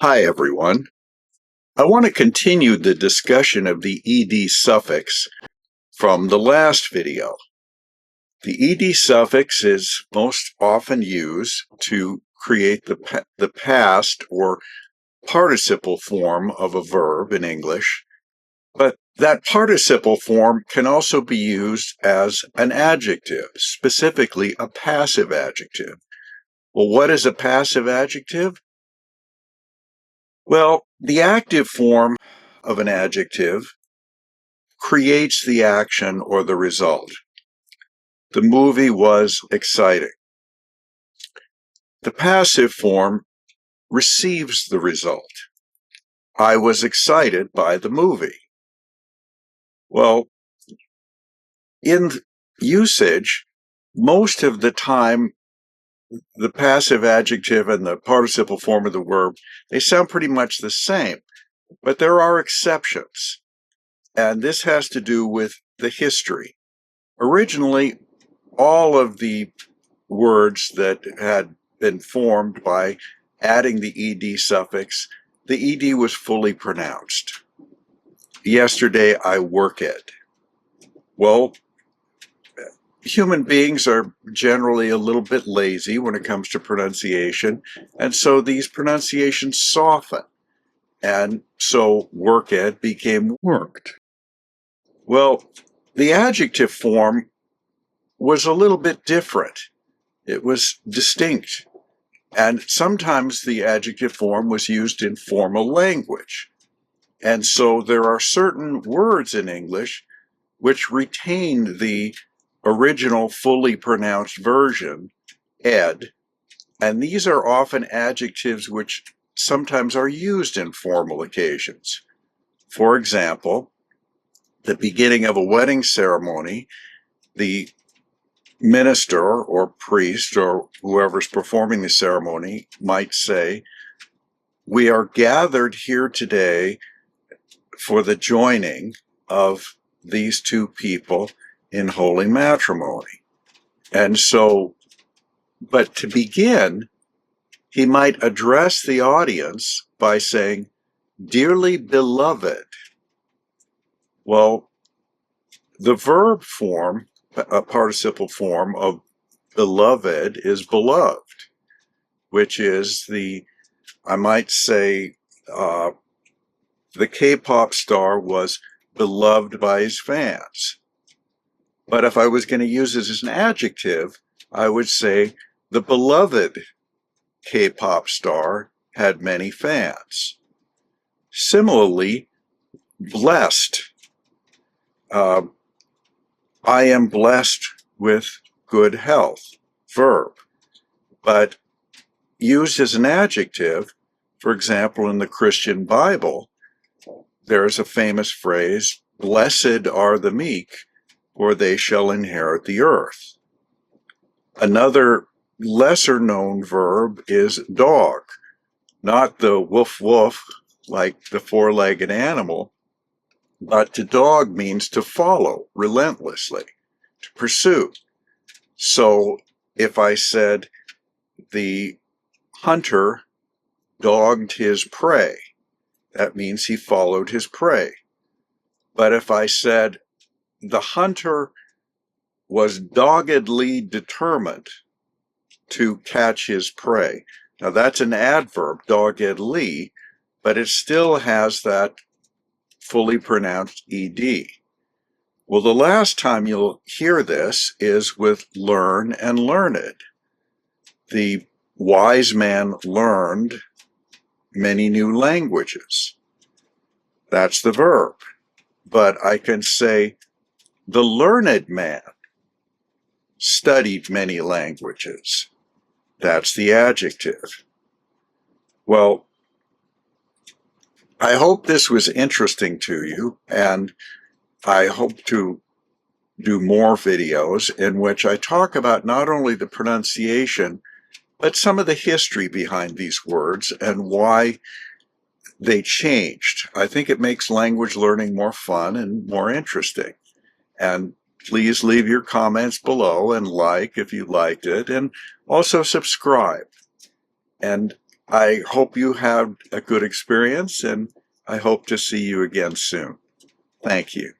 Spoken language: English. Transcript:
Hi, everyone. I want to continue the discussion of the ed suffix from the last video. The ed suffix is most often used to create the past or participle form of a verb in English, but that participle form can also be used as an adjective, specifically a passive adjective. Well, what is a passive adjective? Well, the active form of an adjective creates the action or the result. The movie was exciting. The passive form receives the result. I was excited by the movie. Well, in usage, most of the time, the passive adjective and the participle form of the verb, they sound pretty much the same, but there are exceptions. And this has to do with the history. Originally, all of the words that had been formed by adding the ed suffix, the ed was fully pronounced. Yesterday I worked. Well, human beings are generally a little bit lazy when it comes to pronunciation, and so these pronunciations soften. And so worked became worked. Well, the adjective form was a little bit different. It was distinct. And sometimes the adjective form was used in formal language. And so there are certain words in English which retain the original fully pronounced version, ed, and these are often adjectives which sometimes are used in formal occasions. For example, the beginning of a wedding ceremony, the minister or priest or whoever's performing the ceremony might say, "We are gathered here today for the joining of these two people in holy matrimony." And so, but to begin, he might address the audience by saying, "Dearly beloved." Well, the verb form, a participle form of beloved, is beloved, which is I might say, the K-pop star was beloved by his fans. But if I was going to use it as an adjective, I would say the beloved K-pop star had many fans. Similarly, blessed. I am blessed with good health, verb. But used as an adjective, for example, in the Christian Bible, there's a famous phrase, "Blessed are the meek, for they shall inherit the earth." Another lesser known verb is dog, not the woof woof like the four-legged animal, but to dog means to follow relentlessly, to pursue. So if I said the hunter dogged his prey, that means he followed his prey. But if I said the hunter was doggedly determined to catch his prey, now that's an adverb, doggedly, but it still has that fully pronounced ed. Well, the last time you'll hear this is with learn and learned. The wise man learned many new languages. That's the verb. But I can say the learned man studied many languages. That's the adjective. Well, I hope this was interesting to you, and I hope to do more videos in which I talk about not only the pronunciation, but some of the history behind these words and why they changed. I think it makes language learning more fun and more interesting. And please leave your comments below and like if you liked it, and also subscribe. And I hope you had a good experience, and I hope to see you again soon. Thank you.